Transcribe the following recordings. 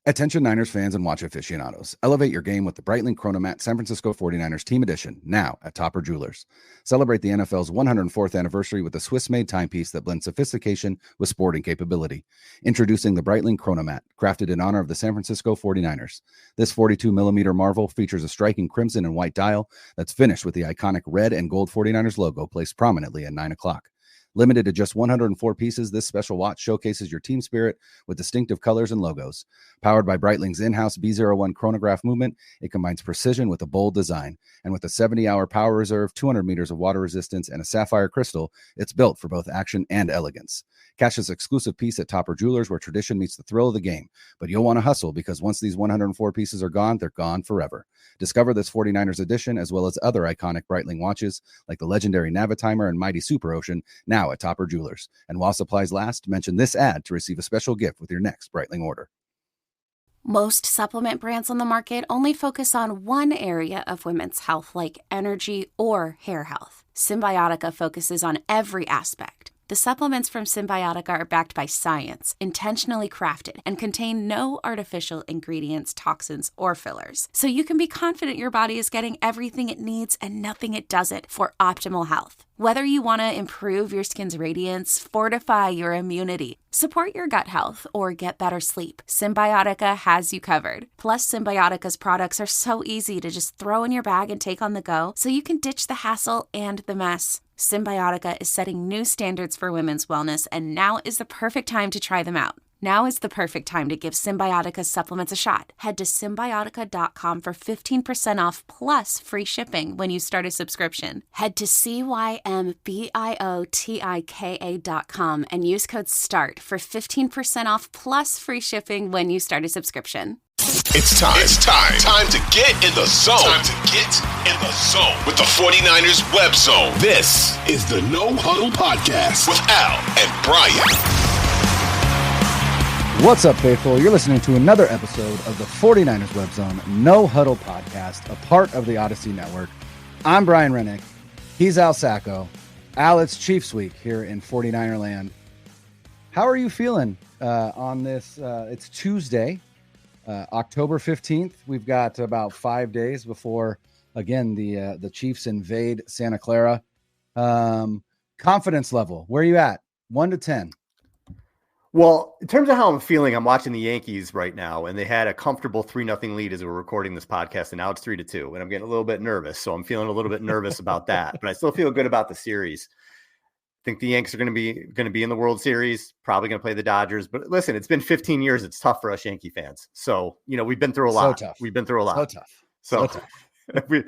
Attention Niners fans and watch aficionados. Elevate your game with the Breitling Chronomat San Francisco 49ers Team Edition, now at Topper Jewelers. Celebrate the NFL's 104th anniversary with a Swiss-made timepiece that blends sophistication with sporting capability. Introducing the Breitling Chronomat, crafted in honor of the San Francisco 49ers. This 42mm marvel features a striking crimson and white dial that's finished with the iconic red and gold 49ers logo placed prominently at 9 o'clock. Limited to just 104 pieces, this special watch showcases your team spirit with distinctive colors and logos. Powered by Breitling's in-house B01 chronograph movement, it combines precision with a bold design. And with a 70-hour power reserve, 200 meters of water resistance, and a sapphire crystal, it's built for both action and elegance. Catch this exclusive piece at Topper Jewelers, where tradition meets the thrill of the game. But you'll want to hustle, because once these 104 pieces are gone, they're gone forever. Discover this 49ers edition, as well as other iconic Breitling watches, like the legendary Navitimer and Mighty Super Ocean, now at Topper Jewelers. And while supplies last, mention this ad to receive a special gift with your next Breitling order. Most supplement brands on the market only focus on one area of women's health, like energy or hair health. Symbiotica focuses on every aspect. The supplements from Symbiotica are backed by science, intentionally crafted, and contain no artificial ingredients, toxins, or fillers. So you can be confident your body is getting everything it needs and nothing it doesn't for optimal health. Whether you want to improve your skin's radiance, fortify your immunity, support your gut health, or get better sleep, Symbiotica has you covered. Plus, Symbiotica's products are so easy to just throw in your bag and take on the go, so you can ditch the hassle and the mess. Symbiotica is setting new standards for women's wellness, and now is the perfect time to try them out. Now is the perfect time to give Symbiotica supplements a shot. Head to Symbiotica.com for 15% off plus free shipping when you start a subscription. Head to CYMBIOTIKA.com and use code START for 15% off plus free shipping when you start a subscription. It's time. Time to get in the zone. Time to get in the zone with the 49ers Web Zone. This is the No Huddle Podcast with Al and Brian. What's up, faithful? You're listening to another episode of the 49ers Web Zone No Huddle Podcast, a part of the Odyssey Network. I'm Brian Renick. He's Al Sacco. Al, it's Chiefs Week here in 49er land. How are you feeling on this? It's Tuesday. October 15th, we've got about 5 days before, again, the Chiefs invade Santa Clara. Confidence level, where are you at? 1 to 10. Well, in terms of how I'm feeling, I'm watching the Yankees right now, and they had a comfortable 3-0 lead as we're recording this podcast, and now it's 3-2, and I'm getting a little bit nervous, so I'm feeling a little bit nervous about that, but I still feel good about the series. I think the Yankees are going to be in the World Series, probably going to play the Dodgers. But listen, it's been 15 years. It's tough for us Yankee fans. So, we've been through a lot. So tough. We've been through a lot. So tough. So tough. We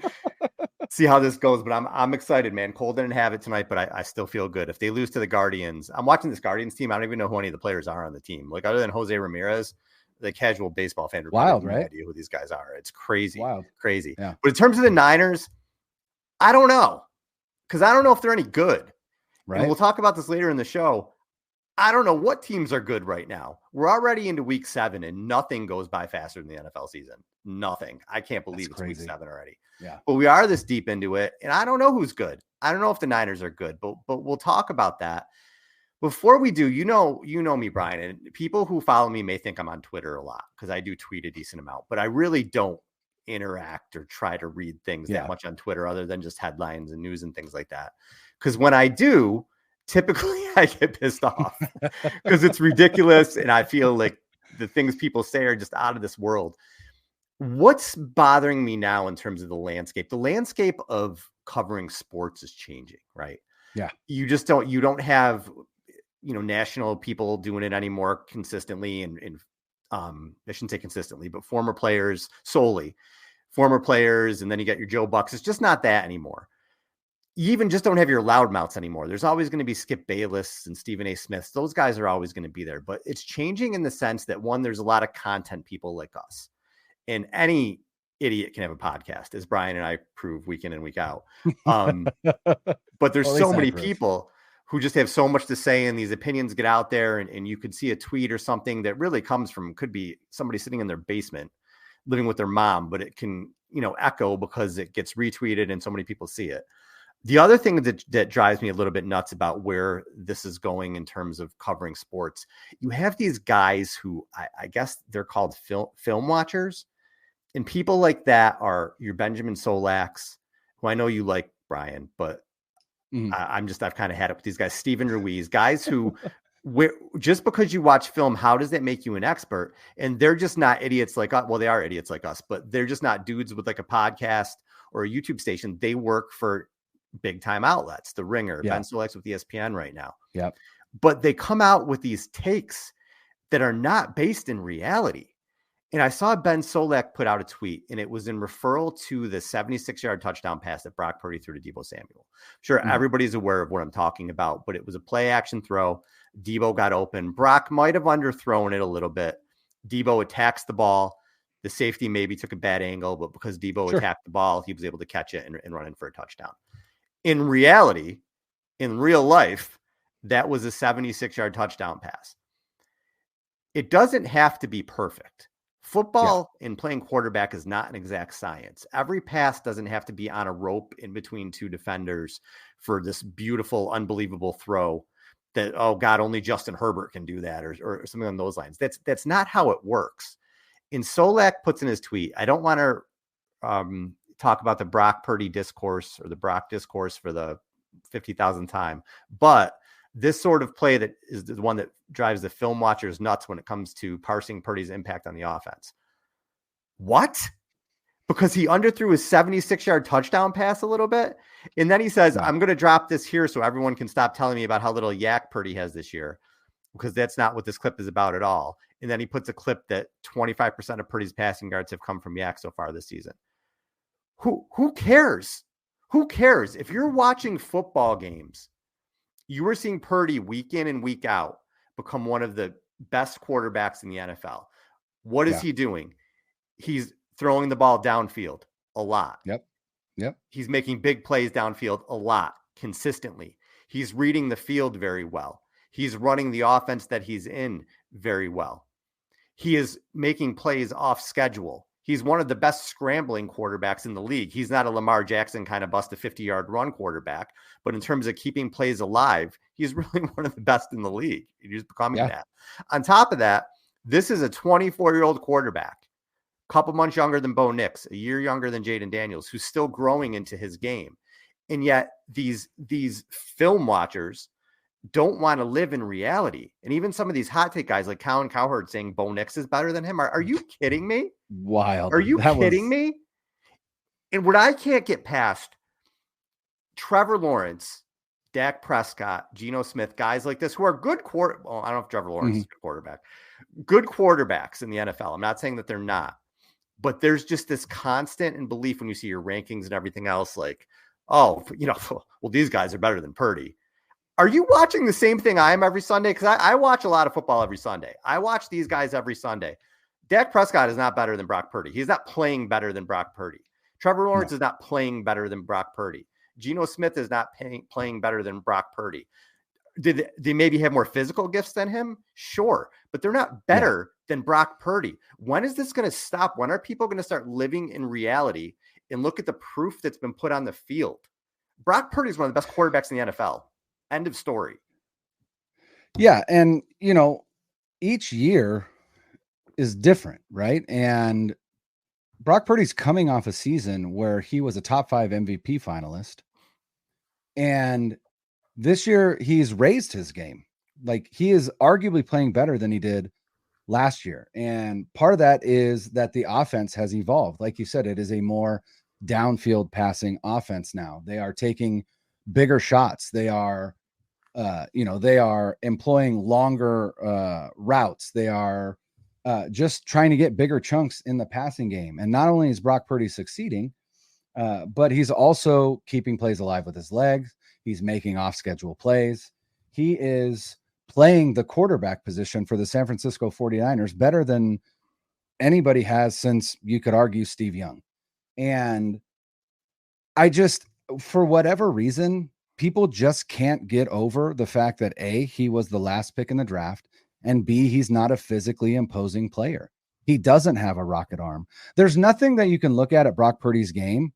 see how this goes. But I'm excited, man. Cole didn't have it tonight, but I still feel good. If they lose to the Guardians, I'm watching this Guardians team. I don't even know who any of the players are on the team. Like, other than Jose Ramirez, the casual baseball fan would have no idea who these guys are. It's crazy. Wild. Crazy. Yeah. But in terms of the Niners, I don't know. Because I don't know if they're any good. Right. And we'll talk about this later in the show. I don't know what teams are good right now. We're already into week 7 and nothing goes by faster than the NFL season. Nothing. I can't believe it's week 7 already. Yeah. But we are this deep into it. And I don't know who's good. I don't know if the Niners are good, but we'll talk about that. Before we do, you know me, Brian, and people who follow me may think I'm on Twitter a lot because I do tweet a decent amount, but I really don't interact or try to read things that much on Twitter other than just headlines and news and things like that. Because when I do, typically I get pissed off because it's ridiculous. And I feel like the things people say are just out of this world. What's bothering me now in terms of the landscape of covering sports is changing, right? Yeah. You don't have, national people doing it anymore consistently. And I shouldn't say consistently, but former players solely. Former players, and then you got your Joe Bucks. It's just not that anymore. You even just don't have your loudmouths anymore. There's always going to be Skip Bayless and Stephen A. Smiths. Those guys are always going to be there. But it's changing in the sense that, one, there's a lot of content people like us. And any idiot can have a podcast, as Brian and I prove week in and week out. But there's so many people who just have so much to say, and these opinions get out there, and you could see a tweet or something that really could be somebody sitting in their basement living with their mom, but it can, echo because it gets retweeted and so many people see it. The other thing that drives me a little bit nuts about where this is going in terms of covering sports, you have these guys who I guess they're called film watchers, and people like that are your Benjamin Solaks, who I know you like, Brian, but I've kind of had it with these guys, Steven Ruiz, guys who just because you watch film, how does that make you an expert? And they're just not idiots like us. Well, they are idiots like us, but they're just not dudes with like a podcast or a YouTube station. They work for big time outlets, The Ringer, Ben Solak's with ESPN right now. Yep. But they come out with these takes that are not based in reality. And I saw Ben Solak put out a tweet, and it was in referral to the 76-yard touchdown pass that Brock Purdy threw to Deebo Samuel. Sure, everybody's aware of what I'm talking about, but it was a play action throw. Deebo got open. Brock might have underthrown it a little bit. Deebo attacks the ball. The safety maybe took a bad angle, but because Deebo attacked the ball, he was able to catch it and run in for a touchdown. In reality, in real life, that was a 76-yard touchdown pass. It doesn't have to be perfect. Football and playing quarterback is not an exact science. Every pass doesn't have to be on a rope in between two defenders for this beautiful, unbelievable throw that, oh God, only Justin Herbert can do that, or something on those lines. That's not how it works. And Solak puts in his tweet, I don't want to talk about the Brock Purdy discourse or the Brock discourse for the 50,000th time, but this sort of play that is the one that drives the film watchers nuts when it comes to parsing Purdy's impact on the offense. What? Because he underthrew his 76-yard touchdown pass a little bit. And then he says, I'm going to drop this here so everyone can stop telling me about how little yak Purdy has this year, because that's not what this clip is about at all. And then he puts a clip that 25% of Purdy's passing yards have come from yak so far this season. Who cares? Who cares? If you're watching football games, you are seeing Purdy week in and week out become one of the best quarterbacks in the NFL. What is he doing? He's throwing the ball downfield a lot. Yep. He's making big plays downfield a lot, consistently. He's reading the field very well. He's running the offense that he's in very well. He is making plays off schedule. He's one of the best scrambling quarterbacks in the league. He's not a Lamar Jackson kind of bust a 50-yard run quarterback, but in terms of keeping plays alive, he's really one of the best in the league. He's becoming that. On top of that, this is a 24-year-old quarterback, a couple months younger than Bo Nix, a year younger than Jaden Daniels, who's still growing into his game. And yet these film watchers don't want to live in reality. And even some of these hot take guys like Colin Cowherd saying Bo Nix is better than him. Are you kidding me? Wild. Are you kidding me? And what I can't get past, Trevor Lawrence, Dak Prescott, Geno Smith, guys like this who are good I don't know if Trevor Lawrence is a good quarterback. Good quarterbacks in the NFL. I'm not saying that they're not. But there's just this constant in belief when you see your rankings and everything else, like, oh, well, these guys are better than Purdy. Are you watching the same thing I am every Sunday? Because I watch a lot of football every Sunday. I watch these guys every Sunday. Dak Prescott is not better than Brock Purdy. He's not playing better than Brock Purdy. Trevor Lawrence is not playing better than Brock Purdy. Geno Smith is not playing better than Brock Purdy. Did they maybe have more physical gifts than him? Sure, but they're not better than Brock Purdy. When is this going to stop? When are people going to start living in reality and look at the proof that's been put on the field? Brock Purdy is one of the best quarterbacks in the NFL. End of story. Yeah. And, each year is different, right? And Brock Purdy's coming off a season where he was a top 5 MVP finalist. And this year he's raised his game. Like, he is arguably playing better than he did last year. And part of that is that the offense has evolved. Like you said, it is a more downfield passing offense now. They are taking bigger shots. They are, they are employing longer routes. They are just trying to get bigger chunks in the passing game. And not only is Brock Purdy succeeding, but he's also keeping plays alive with his legs. He's making off-schedule plays. He is playing the quarterback position for the San Francisco 49ers better than anybody has since, you could argue, Steve Young. And I just, for whatever reason, people just can't get over the fact that A, he was the last pick in the draft, and B, he's not a physically imposing player. He doesn't have a rocket arm. There's nothing that you can look at Brock Purdy's game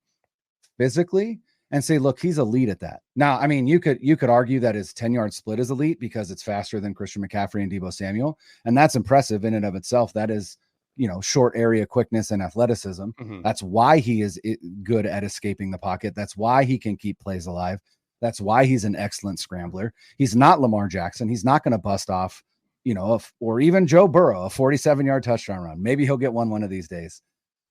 physically and say, look, he's elite at that. Now, I mean, you could argue that his 10-yard split is elite because it's faster than Christian McCaffrey and Deebo Samuel. And that's impressive in and of itself. That is, short area quickness and athleticism. Mm-hmm. That's why he is good at escaping the pocket. That's why he can keep plays alive. That's why he's an excellent scrambler. He's not Lamar Jackson. He's not going to bust off, or even Joe Burrow, a 47-yard touchdown run. Maybe he'll get one of these days.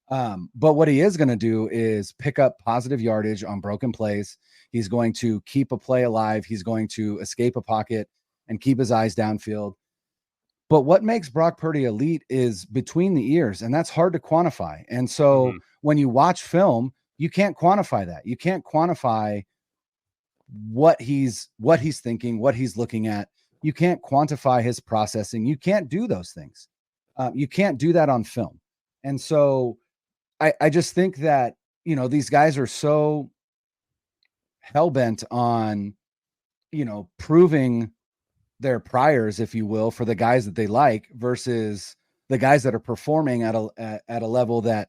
But what he is going to do is pick up positive yardage on broken plays. He's going to keep a play alive. He's going to escape a pocket and keep his eyes downfield. But what makes Brock Purdy elite is between the ears, and that's hard to quantify. And so when you watch film, you can't quantify that. You can't quantify what he's thinking, what he's looking at. You can't quantify his processing. You can't do those things. You can't do that on film. And so I just think that, these guys are so hell-bent on, proving their priors, if you will, for the guys that they like versus the guys that are performing at a level that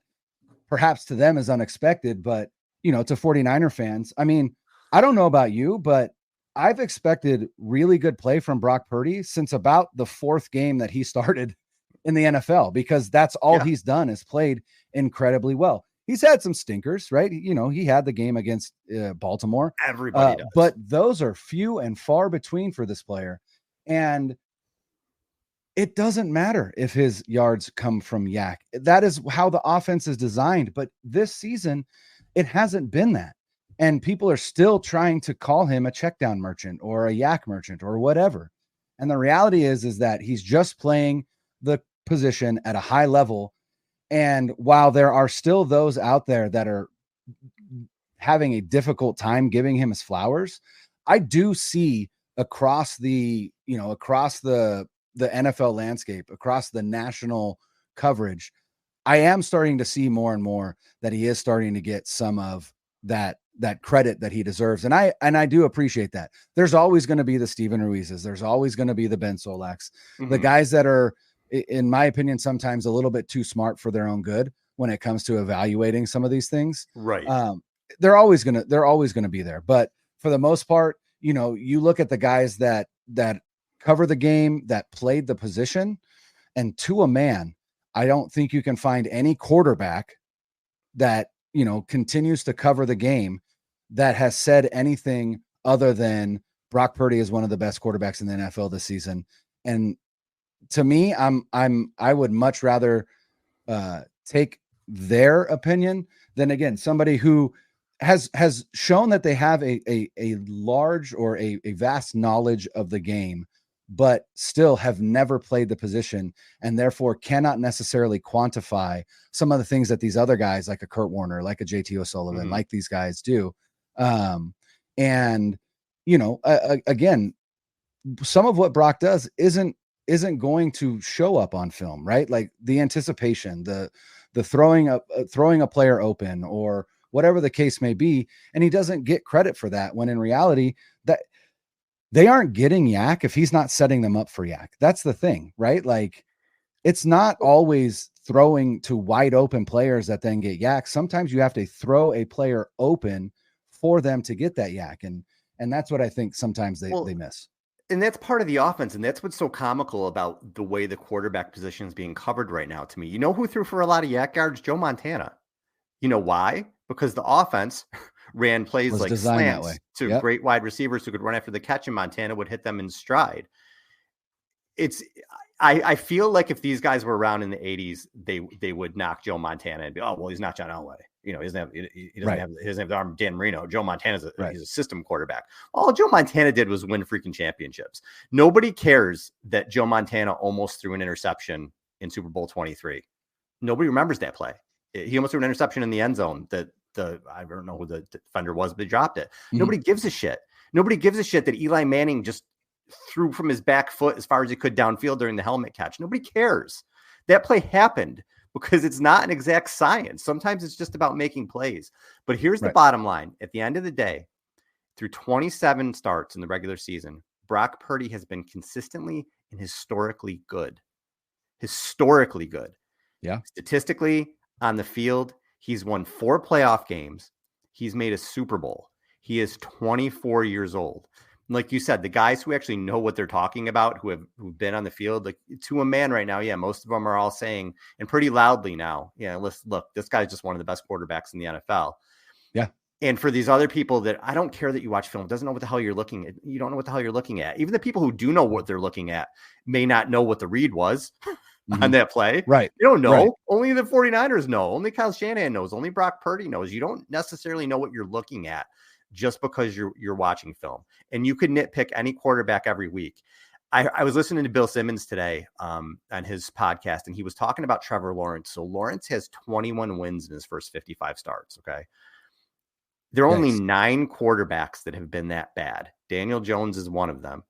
perhaps to them is unexpected, but, to 49er fans, I mean, I don't know about you, but I've expected really good play from Brock Purdy since about the fourth game that he started in the NFL, because that's all he's done is played incredibly well. He's had some stinkers, right? He had the game against Baltimore. Everybody does. But those are few and far between for this player. And it doesn't matter if his yards come from yak. That is how the offense is designed. But this season, it hasn't been that. And people are still trying to call him a check down merchant or a yak merchant or whatever. And the reality is that he's just playing the position at a high level. And while there are still those out there that are having a difficult time giving him his flowers, I do see across the NFL landscape, across the national coverage, I am starting to see more and more that he is starting to get some of that credit that he deserves. And I do appreciate that. There's always going to be the Steven Ruizes. There's always going to be the Ben Solaks, the guys that are, in my opinion, sometimes a little bit too smart for their own good when it comes to evaluating some of these things. Right. They're always going to be there. But for the most part, you look at the guys that cover the game, that played the position, and to a man, I don't think you can find any quarterback that, continues to cover the game that has said anything other than Brock Purdy is one of the best quarterbacks in the NFL this season. And to me, I would much rather take their opinion than, again, somebody who has shown that they have a large or a vast knowledge of the game, but still have never played the position and therefore cannot necessarily quantify some of the things that these other guys, like a Kurt Warner, like a JT O'Sullivan, like these guys do. Again, some of what Brock does isn't going to show up on film, right? Like the anticipation, the throwing a player open or whatever the case may be. And he doesn't get credit for that, when in reality that they aren't getting yak if he's not setting them up for yak. That's the thing, right? Like, it's not always throwing to wide open players that then get yak. Sometimes you have to throw a player open for them to get that yak. And that's what I think sometimes they miss. And that's part of the offense. And that's what's so comical about the way the quarterback position is being covered right now to me. You know who threw for a lot of yak yards? Joe Montana. You know why? Because the offense ran plays like slants to great wide receivers who could run after the catch, and Montana would hit them in stride. I feel like if these guys were around in the 80s, they would knock Joe Montana and be, oh, well, he's not John Elway. He doesn't have the arm of Dan Marino. Joe Montana's he's a system quarterback. All Joe Montana did was win freaking championships. Nobody cares that Joe Montana almost threw an interception in Super Bowl 23. Nobody remembers that play. He almost threw an interception in the end zone that I don't know who the defender was, but he dropped it. Nobody gives a shit. Nobody gives a shit that Eli Manning just threw from his back foot as far as he could downfield during the helmet catch. Nobody cares. That play happened because it's not an exact science. Sometimes it's just about making plays. But here's the bottom line. At the end of the day, through 27 starts in the regular season, Brock Purdy has been consistently and historically good. Historically good. Yeah. Statistically, on the field, he's won 4 playoff games. He's made a Super Bowl. He is 24 years old. Like you said, the guys who actually know what they're talking about, who've been on the field, like to a man right now, yeah, most of them are all saying, and pretty loudly now, yeah, look, this guy's just one of the best quarterbacks in the NFL. Yeah. And for these other people that I don't care that you watch film, doesn't know what the hell you're looking at. You don't know what the hell you're looking at. Even the people who do know what they're looking at may not know what the read was on that play. Right. You don't know. Right. Only the 49ers know. Only Kyle Shanahan knows. Only Brock Purdy knows. You don't necessarily know what you're looking at just because you're watching film. And you could nitpick any quarterback every week. I was listening to Bill Simmons today on his podcast, and he was talking about Trevor Lawrence. So Lawrence has 21 wins in his first 55 starts. Okay. There are only 9 quarterbacks that have been that bad. Daniel Jones is one of them.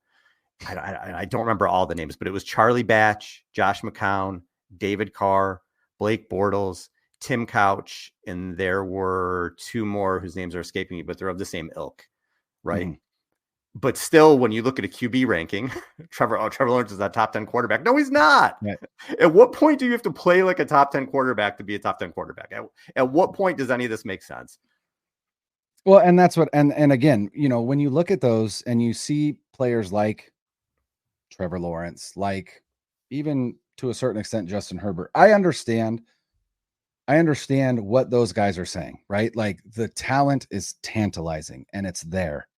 I don't remember all the names, but it was Charlie Batch, Josh McCown, David Carr, Blake Bortles, Tim Couch, and there were 2 more whose names are escaping me, but they're of the same ilk, right? Mm-hmm. But still, when you look at a QB ranking, Trevor Lawrence is that top 10 quarterback. No, he's not. Right. At what point do you have to play like a top 10 quarterback to be a top 10 quarterback? At what point does any of this make sense? Well, and that's what, and again, when you look at those and you see players like Trevor Lawrence, like even to a certain extent, Justin Herbert, I understand what those guys are saying, right? Like the talent is tantalizing and it's there,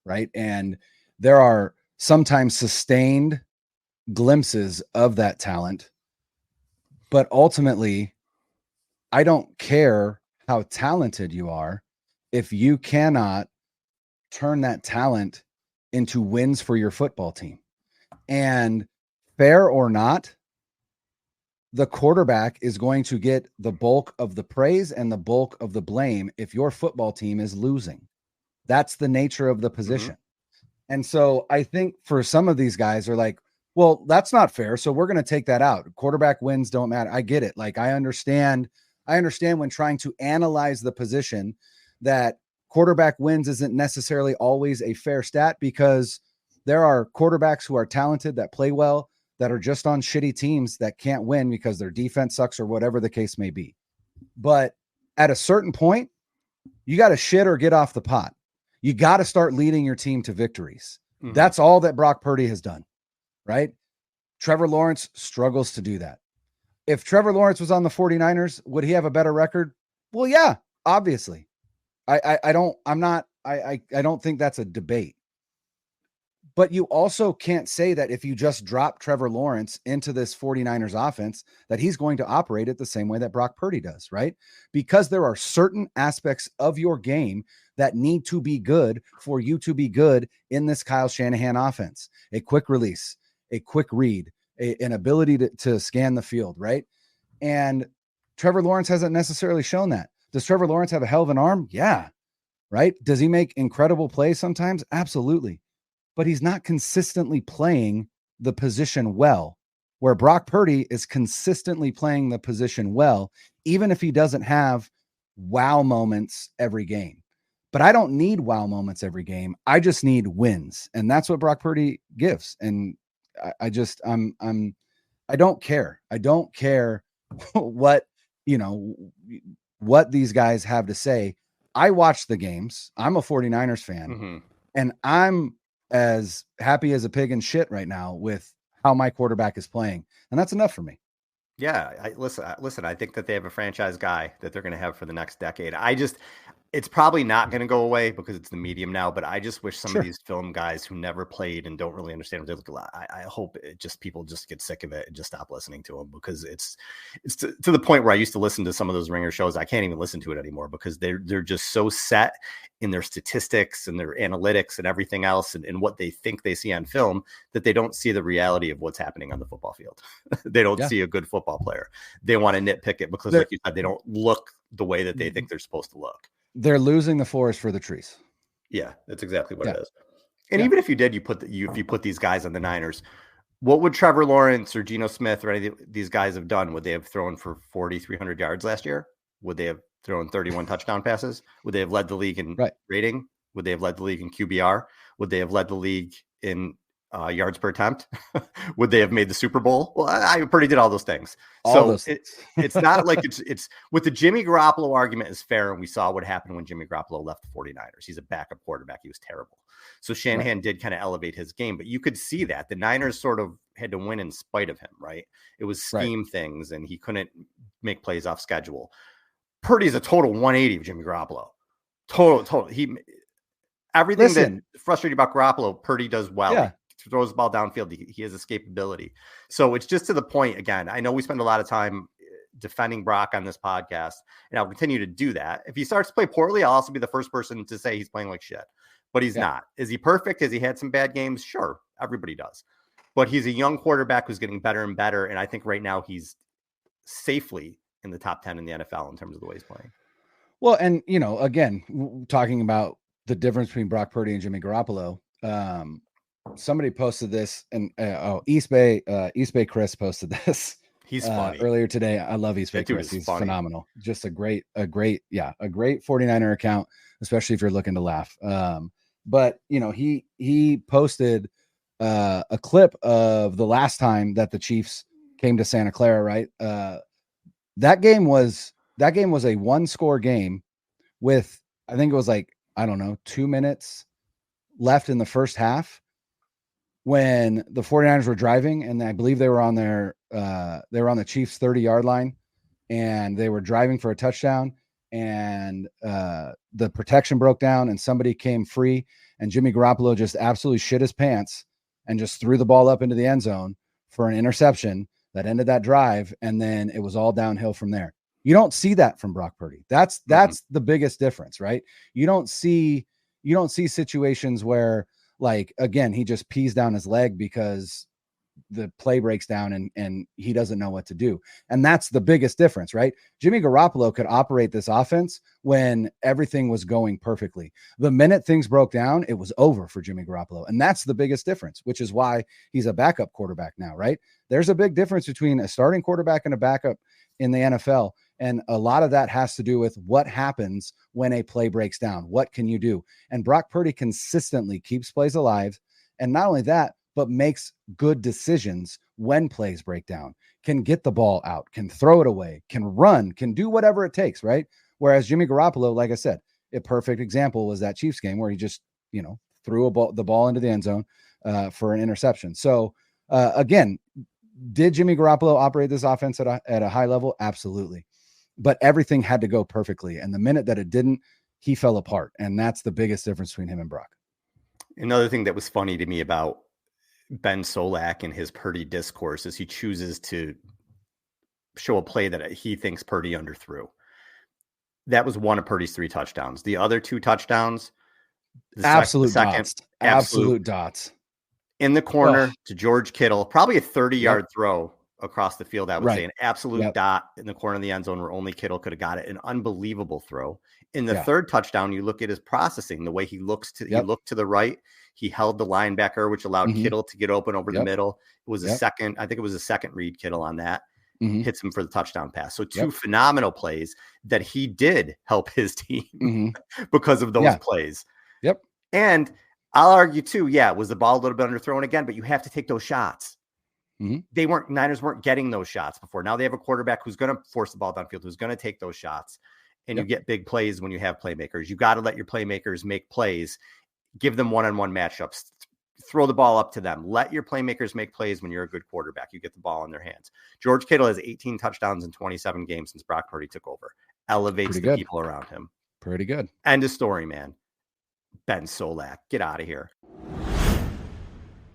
right? And there are sometimes sustained glimpses of that talent, but ultimately, I don't care how talented you are if you cannot turn that talent into wins for your football team. And fair or not, the quarterback is going to get the bulk of the praise and the bulk of the blame if your football team is losing. That's the nature of the position. Mm-hmm. And so I think for some of these guys are like, well, that's not fair. So we're going to take that out. Quarterback wins don't matter. I get it. Like I understand when trying to analyze the position that quarterback wins isn't necessarily always a fair stat, because there are quarterbacks who are talented that play well that are just on shitty teams that can't win because their defense sucks or whatever the case may be. But at a certain point, you got to shit or get off the pot. You got to start leading your team to victories. Mm-hmm. That's all that Brock Purdy has done, right? Trevor Lawrence struggles to do that. If Trevor Lawrence was on the 49ers, would he have a better record? Well, yeah, obviously. I don't think that's a debate. But you also can't say that if you just drop Trevor Lawrence into this 49ers offense, that he's going to operate it the same way that Brock Purdy does, right? Because there are certain aspects of your game that need to be good for you to be good in this Kyle Shanahan offense. A quick release, a quick read, an ability to scan the field, right? And Trevor Lawrence hasn't necessarily shown that. Does Trevor Lawrence have a hell of an arm? Yeah. Right. Does he make incredible plays sometimes? Absolutely. But he's not consistently playing the position well, where Brock Purdy is consistently playing the position well, even if he doesn't have wow moments every game. But I don't need wow moments every game. I just need wins. And that's what Brock Purdy gives. And I don't care. I don't care what, what these guys have to say. I watch the games. I'm a 49ers fan, mm-hmm. and I'm as happy as a pig in shit right now with how my quarterback is playing. And that's enough for me. Yeah. Listen, I think that they have a franchise guy that they're going to have for the next decade. It's probably not going to go away because it's the medium now, but I just wish some of these film guys who never played and don't really understand what they look like, I hope people just get sick of it and just stop listening to them, because it's to the point where I used to listen to some of those Ringer shows. I can't even listen to it anymore because they're just so set in their statistics and their analytics and everything else and what they think they see on film that they don't see the reality of what's happening on the football field. They don't see a good football player. They want to nitpick it because, like you said, they don't look the way that they think they're supposed to look. They're losing the forest for the trees. Yeah, that's exactly what it is. And even if you did, if you put these guys on the Niners, what would Trevor Lawrence or Geno Smith or any of these guys have done? Would they have thrown for 4,300 yards last year? Would they have thrown 31 touchdown passes? Would they have led the league in rating? Would they have led the league in QBR? Would they have led the league in yards per attempt? Would they have made the Super Bowl? Well, I Purdy did all those things. It's not like it's with the Jimmy Garoppolo argument is fair. And we saw what happened when Jimmy Garoppolo left the 49ers. He's a backup quarterback. He was terrible. So Shanahan did kind of elevate his game, but you could see that the Niners sort of had to win in spite of him, right? It was scheme things and he couldn't make plays off schedule. Purdy's a total 180 of Jimmy Garoppolo. Total. Everything that frustrated about Garoppolo, Purdy does well. Yeah. He throws the ball downfield. He has escapability. So it's just to the point, again, I know we spend a lot of time defending Brock on this podcast, and I'll continue to do that. If he starts to play poorly, I'll also be the first person to say he's playing like shit. But he's not. Is he perfect? Has he had some bad games? Sure. Everybody does. But he's a young quarterback who's getting better and better. And I think right now he's safely in the top 10 in the NFL in terms of the way he's playing. Well, and, again, talking about the difference between Brock Purdy and Jimmy Garoppolo, somebody posted this, and East Bay Chris posted this. He's funny. Earlier today. I love East Bay Chris. He's funny. Phenomenal. Just a great 49er account, especially if you're looking to laugh. But he posted a clip of the last time that the Chiefs came to Santa Clara, right? That game was a 1-score game with, I think it was 2 minutes left in the first half when the 49ers were driving, and I believe they were on the Chiefs 30-yard line, and they were driving for a touchdown, and the protection broke down and somebody came free, and Jimmy Garoppolo just absolutely shit his pants and just threw the ball up into the end zone for an interception that ended that drive. And then it was all downhill from there. You don't see that from Brock Purdy. That's the biggest difference, right? You don't see situations where, again, he just pees down his leg because the play breaks down and he doesn't know what to do. And that's the biggest difference, right? Jimmy Garoppolo could operate this offense when everything was going perfectly. The minute things broke down, it was over for Jimmy Garoppolo. And that's the biggest difference, which is why he's a backup quarterback now, right? There's a big difference between a starting quarterback and a backup in the NFL. And a lot of that has to do with what happens when a play breaks down. What can you do? And Brock Purdy consistently keeps plays alive. And not only that, but makes good decisions when plays break down, can get the ball out, can throw it away, can run, can do whatever it takes, right? Whereas Jimmy Garoppolo, like I said, a perfect example was that Chiefs game where he just, threw the ball into the end zone for an interception. So again, did Jimmy Garoppolo operate this offense at a high level? Absolutely. But everything had to go perfectly. And the minute that it didn't, he fell apart. And that's the biggest difference between him and Brock. Another thing that was funny to me about Ben Solak and his Purdy discourse is he chooses to show a play that he thinks Purdy underthrew. That was one of Purdy's 3 touchdowns. The other 2 touchdowns, absolute dots in the corner to George Kittle, probably a 30-yard throw across the field. I would say an absolute dot in the corner of the end zone where only Kittle could have got it. An unbelievable throw. In the third touchdown, you look at his processing, the way he looks he looked to the right. He held the linebacker, which allowed Kittle to get open over the middle. It was a second read Kittle on that. Hits him for the touchdown pass. So 2 phenomenal plays that he did help his team because of those plays. Yep. And I'll argue too, was the ball a little bit underthrown again, but you have to take those shots. Niners weren't getting those shots before. Now they have a quarterback who's going to force the ball downfield, who's going to take those shots. And you get big plays when you have playmakers. You got to let your playmakers make plays. Give them one-on-one matchups. Throw the ball up to them. Let your playmakers make plays when you're a good quarterback. You get the ball in their hands. George Kittle has 18 touchdowns in 27 games since Brock Purdy took over. Elevates the people around him. Pretty good. End of story, man. Ben Solak, get out of here.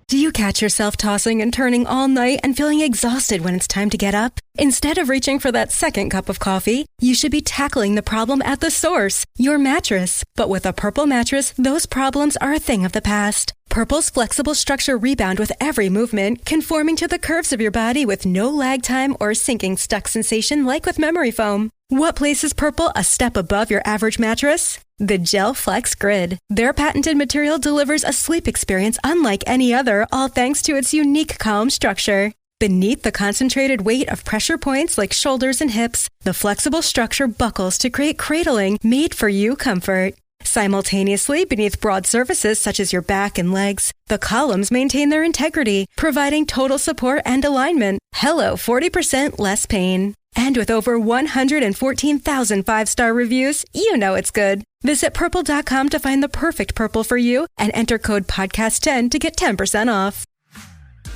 Do you catch yourself tossing and turning all night and feeling exhausted when it's time to get up? Instead of reaching for that second cup of coffee, you should be tackling the problem at the source, your mattress. But with a Purple mattress, those problems are a thing of the past. Purple's flexible structure rebound with every movement, conforming to the curves of your body with no lag time or sinking stuck sensation like with memory foam. What places Purple a step above your average mattress? The Gel Flex Grid. Their patented material delivers a sleep experience unlike any other, all thanks to its unique column structure. Beneath the concentrated weight of pressure points like shoulders and hips, the flexible structure buckles to create cradling, made-for-you comfort. Simultaneously, beneath broad surfaces such as your back and legs, the columns maintain their integrity, providing total support and alignment. Hello, 40% less pain. And with over 114,000 five-star reviews, you know it's good. Visit Purple.com to find the perfect purple for you and enter code podcast10 to get 10% off.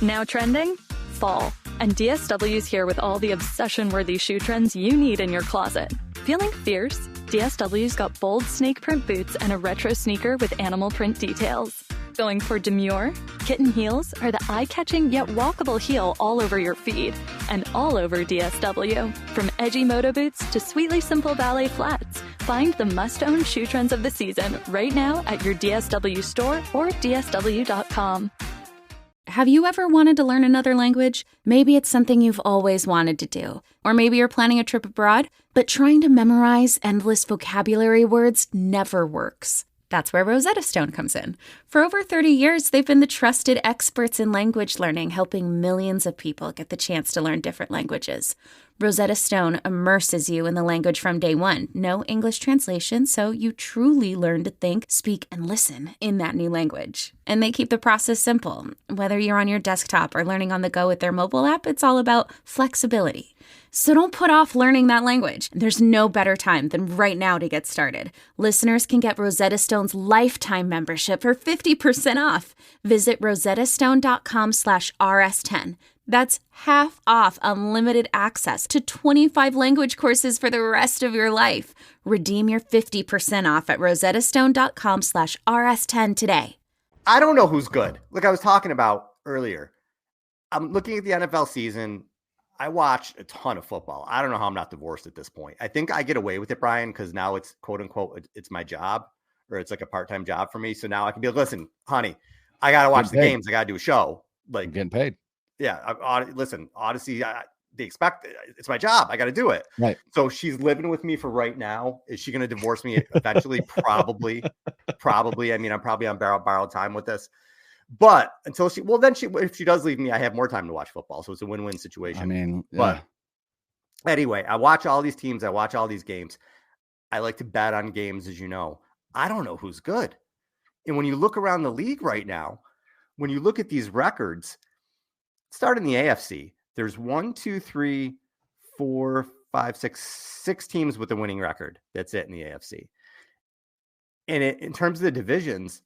Now trending? Fall. And DSW's here with all the obsession-worthy shoe trends you need in your closet. Feeling fierce? DSW's got bold snake print boots and a retro sneaker with animal print details. Going for demure? Kitten heels are the eye-catching yet walkable heel all over your feet and all over DSW. From edgy moto boots to sweetly simple ballet flats, find the must-own shoe trends of the season right now at your DSW store or dsw.com. Have you ever wanted to learn another language? Maybe it's something you've always wanted to do. Or maybe you're planning a trip abroad, but trying to memorize endless vocabulary words never works. That's where Rosetta Stone comes in. For over 30 years, they've been the trusted experts in language learning, helping millions of people get the chance to learn different languages. Rosetta Stone immerses you in the language from day one. No English translation, so you truly learn to think, speak, and listen in that new language. And they keep the process simple. Whether you're on your desktop or learning on the go with their mobile app, it's all about flexibility. So don't put off learning that language. There's no better time than right now to get started. Listeners can get Rosetta Stone's lifetime membership for 50% off. Visit rosettastone.com/rs10. That's half off unlimited access to 25 language courses for the rest of your life. Redeem your 50% off at rosettastone.com/rs10 today. I don't know who's good. Like I was talking about earlier, I'm looking at the NFL season. I watch a ton of football. I don't know how I'm not divorced at this point. I think I get away with it, Brian, because now it's quote unquote, it's my job, or it's like a part-time job for me. So now I can be like, listen, honey, I got to watch the games. I got to do a show. Like I'm getting paid. Yeah. Listen, Odyssey, they expect it's my job. I got to do it. Right. So she's living with me for right now. Is she going to divorce me eventually? Probably. I mean, I'm probably on borrowed time with this. But until if she does leave me, I have more time to watch football. So it's a win-win situation. I mean, but anyway, I watch all these teams. I watch all these games. I like to bet on games, as you know. I don't know who's good. And when you look around the league right now, when you look at these records, start in the AFC, there's 6 teams with a winning record. That's it in the AFC. And in terms of the divisions,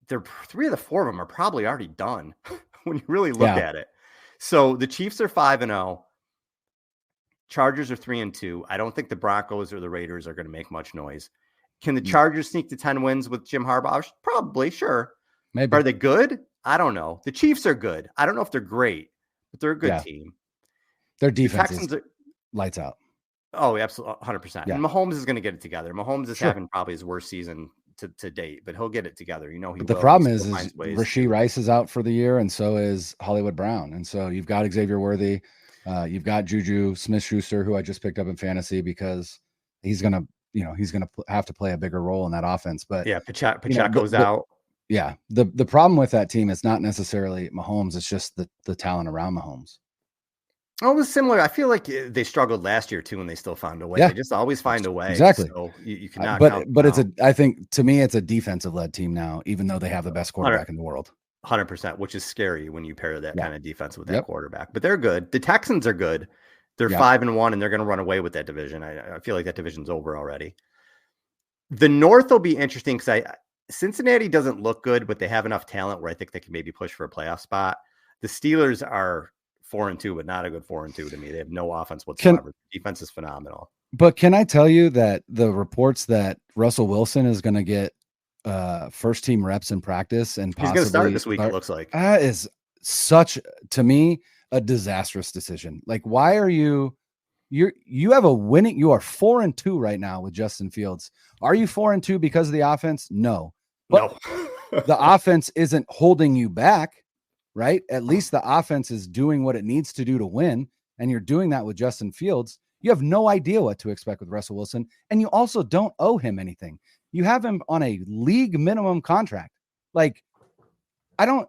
3 of the 4 of them are probably already done when you really look at it. So the Chiefs are 5-0. Chargers are 3-2. I don't think the Broncos or the Raiders are going to make much noise. Can the Chargers sneak to 10 wins with Jim Harbaugh? Probably, sure. Maybe. Are they good? I don't know. The Chiefs are good. I don't know if they're great, but they're a good team. Their defense is lights out. Oh, absolutely, 100%. Yeah. And Mahomes is going to get it together. Mahomes is having probably his worst season to date, but he'll get it together. You know, the problem is Rashee Rice is out for the year, and so is Hollywood Brown. And so you've got Xavier Worthy, you've got Juju Smith-Schuster, who I just picked up in fantasy because he's gonna have to play a bigger role in that offense. But Pacheco's out. Yeah, the problem with that team is not necessarily Mahomes; it's just the talent around Mahomes. Oh, it was similar. I feel like they struggled last year too, and they still found a way. Yeah. They just always find a way. Exactly. So you cannot. But I think to me, it's a defensive led team now, even though they have the best quarterback in the world. 100%, which is scary when you pair that kind of defense with that quarterback. But they're good. The Texans are good. They're 5-1, and they're going to run away with that division. I feel like that division's over already. The North will be interesting because Cincinnati doesn't look good, but they have enough talent where I think they can maybe push for a playoff spot. The Steelers are 4-2, but not a good 4-2 to me. They have no offense whatsoever. Defense is phenomenal. But can I tell you that the reports that Russell Wilson is going to get first team reps in practice and he's going to start this week, it looks like. That is such, to me, a disastrous decision. Like, why are you have a winning, you are 4-2 right now with Justin Fields. Are you 4-2 because of the offense? No. But the offense isn't holding you back. Right? At least the offense is doing what it needs to do to win. And you're doing that with Justin Fields. You have no idea what to expect with Russell Wilson. And you also don't owe him anything. You have him on a league minimum contract. Like, I don't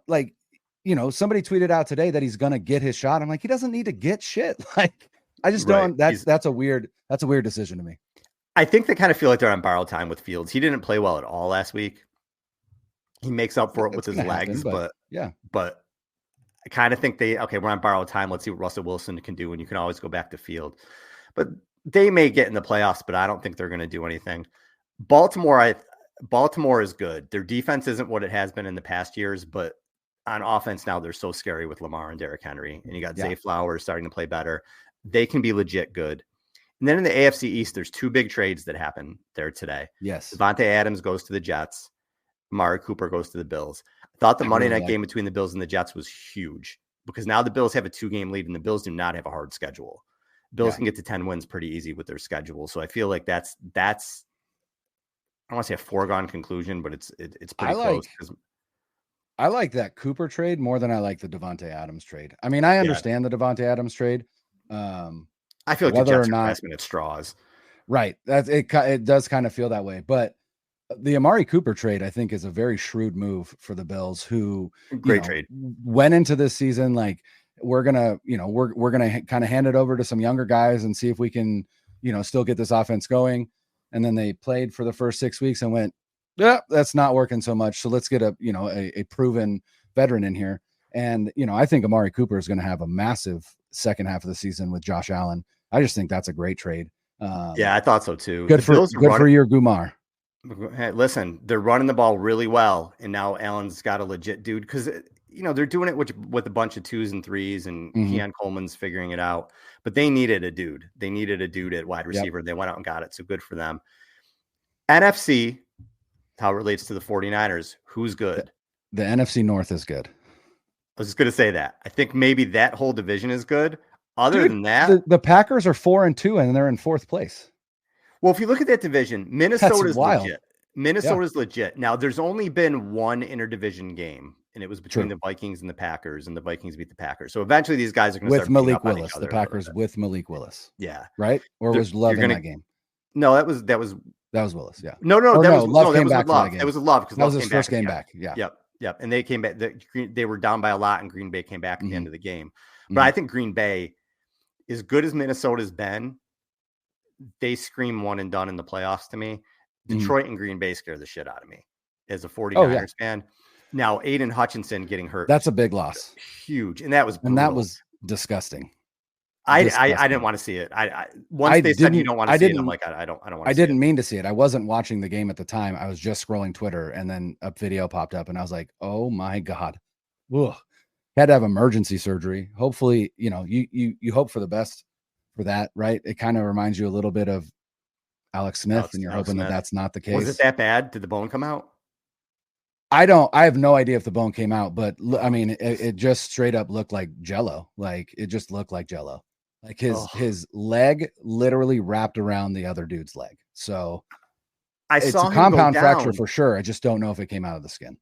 somebody tweeted out today that he's going to get his shot. I'm like, he doesn't need to get shit. Like, I just don't, that's a weird decision to me. I think they kind of feel like they're on borrowed time with Fields. He didn't play well at all last week. He makes up for it with his legs, but I kind of think we're on borrowed time. Let's see what Russell Wilson can do, and you can always go back to Field. But they may get in the playoffs, but I don't think they're going to do anything. Baltimore is good. Their defense isn't what it has been in the past years, but on offense now they're so scary with Lamar and Derrick Henry, and you got Zay Flowers starting to play better. They can be legit good. And then in the AFC East, there's two big trades that happen there today. Yes. Devontae Adams goes to the Jets. Amari Cooper goes to the Bills. I thought the Monday night game between the Bills and the Jets was huge because now the Bills have a 2-game lead and the Bills do not have a hard schedule. Bills can get to 10 wins pretty easy with their schedule. So I feel like that's I don't want to say a foregone conclusion, but it's pretty close. I like that Cooper trade more than I like the Devontae Adams trade. I mean, I understand the Devontae Adams trade. I feel like the Jets are grasping at straws. Right. It does kind of feel that way. But the Amari Cooper trade, I think, is a very shrewd move for the Bills, who trade went into this season like we're gonna kind of hand it over to some younger guys and see if we can still get this offense going. And then they played for the first 6 weeks and went, yeah, that's not working so much. So let's get a proven veteran in here. And I think Amari Cooper is going to have a massive second half of the season with Josh Allen. I just think that's a great trade. Yeah, I thought so too. Good for your Gumar. Hey, listen, they're running the ball really well, and now Allen's got a legit dude because they're doing it with a bunch of 2s and 3s, and Keon Coleman's figuring it out. But they needed a dude. They needed a dude at wide receiver. Yep. They went out and got it, so good for them. NFC, how it relates to the 49ers, who's good? The NFC North is good. I was just going to say that. I think maybe that whole division is good. Other than that, the Packers are 4-2 and they're in 4th place. Well, if you look at that division, Minnesota's legit. Minnesota's legit. Now, there's only been one interdivision game, and it was between the Vikings and the Packers, and the Vikings beat the Packers. So eventually, these guys are going to start Malik Willis. The Packers with Malik Willis. Yeah. Right? Or was Love in that game? No, that was Willis. Yeah. No, Love came back Love. It was a Love because that was his first game back. Yeah. Yep. And they came back. They were down by a lot, and Green Bay came back at the end of the game. But I think Green Bay, as good as Minnesota's been, they scream one and done in the playoffs to me. Detroit and Green Bay scare the shit out of me as a 49ers fan. Now, Aiden Hutchinson getting hurt. That's a big loss. Huge. And that was brutal. And that was disgusting. I didn't want to see it. Once they said you don't want to see it, I'm like, I don't want to see it. I didn't mean to see it. I wasn't watching the game at the time. I was just scrolling Twitter, and then a video popped up, and I was like, oh my God. Ugh. Had to have emergency surgery. Hopefully, you hope for the best for that, right? It kind of reminds you a little bit of Alex Smith, and you're hoping that that's not the case. Was it that bad? Did the bone come out? I have no idea if the bone came out, but I mean, it just straight up looked like Jello. Like it just looked like Jello. Like his leg literally wrapped around the other dude's leg. So it's a compound fracture for sure. I just don't know if it came out of the skin.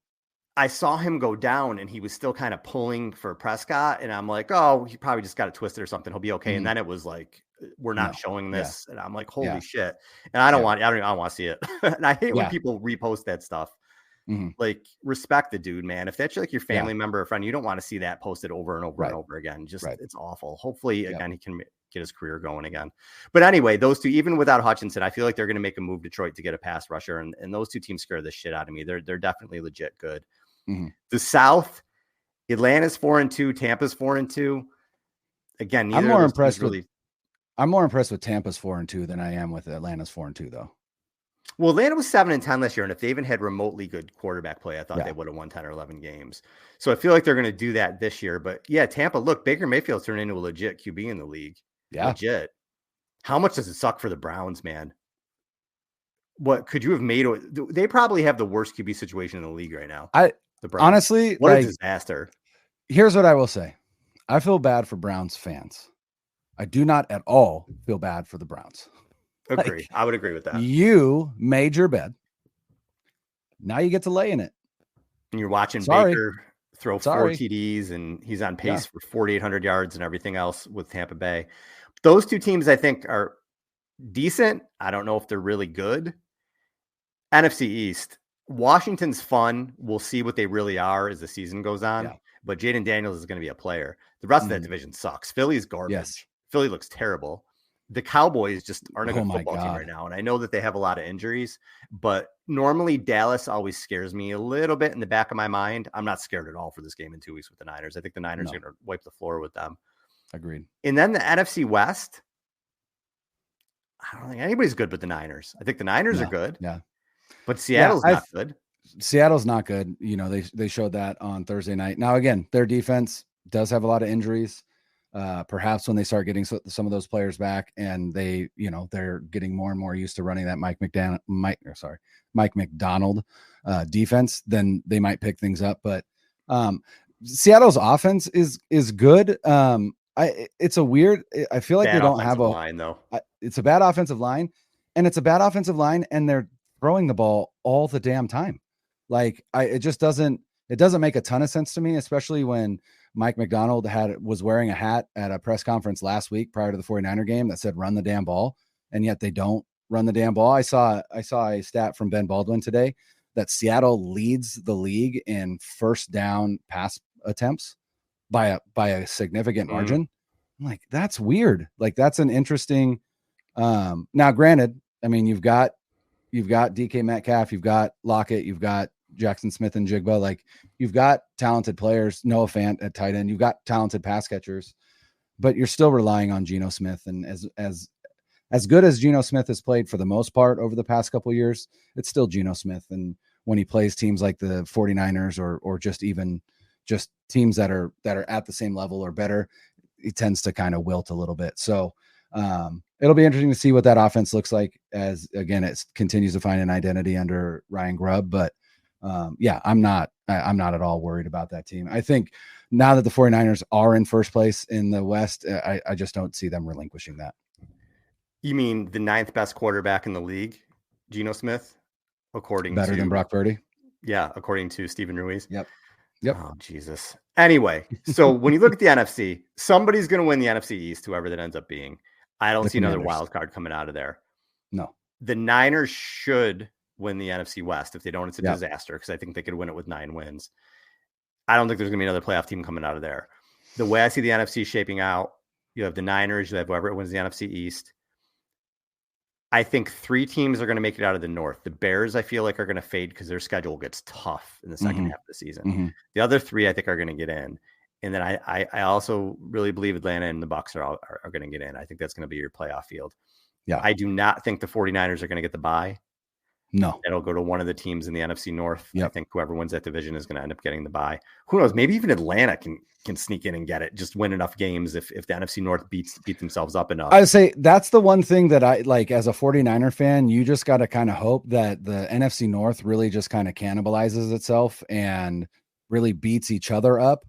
I saw him go down and he was still kind of pulling for Prescott. And I'm like, oh, he probably just got it twisted or something. He'll be okay. And then it was like, we're not showing this. Yeah. And I'm like, holy shit. And I don't want to see it. And I hate when people repost that stuff. Like, respect the dude, man. If that's like your family member or friend, you don't want to see that posted over and over and over again. Just it's awful. Hopefully, again, he can get his career going again. But anyway, those two, even without Hutchinson, I feel like they're going to make a move Detroit to get a pass rusher. And those two teams scare the shit out of me. They're definitely legit good. The South, Atlanta's 4-2, Tampa's 4-2. Again, I'm more impressed with Tampa's 4-2 than I am with Atlanta's 4-2, though. Well, Atlanta was 7-10 last year, and if they even had remotely good quarterback play, I thought they would have won 10 or 11 games. So I feel like they're going to do that this year. But yeah, Tampa, look, Baker Mayfield's turned into a legit QB in the league. Yeah, legit. How much does it suck for the Browns, man? What could you have made? They probably have the worst QB situation in the league right now. The Browns. Honestly, what a disaster. Here's what I will say. I feel bad for Browns fans. I do not at all feel bad for the Browns. Agree. I would agree with that. You made your bed. Now you get to lay in it. And you're watching Baker throw 4 TDs, and he's on pace for 4,800 yards and everything else with Tampa Bay. Those two teams, I think, are decent. I don't know if they're really good. NFC East. Washington's fun. We'll see what they really are as the season goes on. Yeah. But Jaden Daniels is going to be a player. The rest of that division sucks. Philly's garbage. Yes. Philly looks terrible. the Cowboys just aren't a good my football team God. right now. And I know that they have a lot of injuries, but normally Dallas always scares me a little bit in the back of my mind. I'm not scared at all for this game in 2 weeks with the Niners. I think the Niners are going to wipe the floor with them. Agreed. And then the NFC West, I don't think anybody's good but the Niners. I think the Niners are good. Yeah. But Seattle's not good. Seattle's not good. You know, they showed that on Thursday night. Now, again, their defense does have a lot of injuries. Perhaps when they start getting some of those players back and they, you know, they're getting more and more used to running that Mike McDonald defense, then they might pick things up. But Seattle's offense is good. It's a weird, I feel like bad they don't have a line though. It's a bad offensive line, and it's a bad offensive line, and they're throwing the ball all the damn time. Like it doesn't make a ton of sense to me, especially when Mike McDonald was wearing a hat at a press conference last week prior to the 49er game that said, run the damn ball. And yet they don't run the damn ball. I saw a stat from Ben Baldwin today that Seattle leads the league in first down pass attempts by a significant margin. I'm like, that's weird. Like that's an interesting, now granted, I mean, you've got DK Metcalf, you've got Lockett, you've got Jackson Smith and Jigba. Like you've got talented players, Noah Fant at tight end, you've got talented pass catchers, but you're still relying on Geno Smith. And as good as Geno Smith has played for the most part over the past couple of years, it's still Geno Smith. And when he plays teams like the 49ers or just teams that are at the same level or better, he tends to kind of wilt a little bit. So it'll be interesting to see what that offense looks like as, again, it continues to find an identity under Ryan Grubb. But I'm not at all worried about that team. I think now that the 49ers are in first place in the West, I just don't see them relinquishing that. You mean the 9th best quarterback in the league, Geno Smith, Better than Brock Purdy? Yeah, according to Stephen Ruiz. Yep. Oh, Jesus. Anyway, so when you look at the NFC, somebody's going to win the NFC East, whoever that ends up being. I don't see another wild card coming out of there. No. The Niners should win the NFC West. If they don't, it's a disaster because I think they could win it with 9 wins. I don't think there's going to be another playoff team coming out of there. The way I see the NFC shaping out, you have the Niners, you have whoever wins the NFC East. I think 3 teams are going to make it out of the North. The Bears, I feel like, are going to fade because their schedule gets tough in the second half of the season. The other 3, I think, are going to get in. And then I also really believe Atlanta and the Bucs are going to get in. I think that's going to be your playoff field. Yeah. I do not think the 49ers are going to get the bye. No. It'll go to one of the teams in the NFC North. Yep. I think whoever wins that division is going to end up getting the bye. Who knows? Maybe even Atlanta can sneak in and get it. Just win enough games if the NFC North beat themselves up enough. I would say that's the one thing that I like as a 49er fan. You just got to kind of hope that the NFC North really just kind of cannibalizes itself and really beats each other up.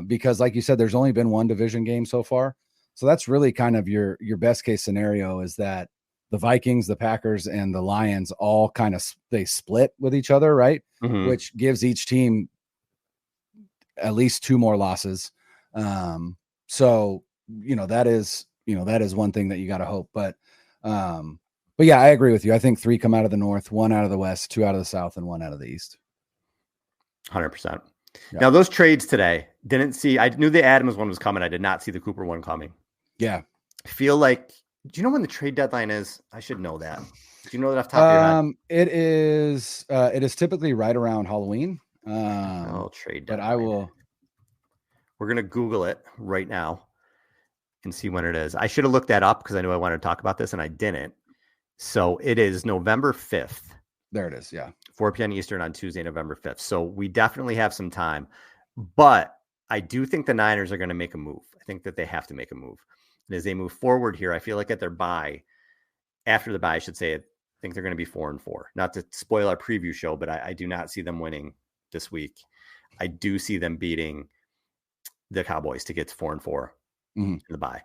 Because like you said, there's only been one division game so far. So that's really kind of your best case scenario is that the Vikings, the Packers, and the Lions all kind of they split with each other, right? Which gives each team at least 2 more losses. So that is one thing that you got to hope. But yeah, I agree with you. I think 3 come out of the North, 1 out of the West, 2 out of the South, and 1 out of the East. 100%. Yeah. Now those trades today, I knew the Adams one was coming. I did not see the Cooper one coming. Yeah. I feel like, do you know when the trade deadline is? I should know that. Do you know that off the top of your head? It is typically right around Halloween. Trade deadline. But we're going to Google it right now and see when it is. I should have looked that up because I knew I wanted to talk about this and I didn't. So it is November 5th. There it is. Yeah. 4 p.m. Eastern on Tuesday, November 5th. So we definitely have some time, but I do think the Niners are going to make a move. I think that they have to make a move. And as they move forward here, I feel like at their bye, after the bye, I should say, I think they're going to be 4-4. Not to spoil our preview show, but I do not see them winning this week. I do see them beating the Cowboys to get to 4-4 in the bye.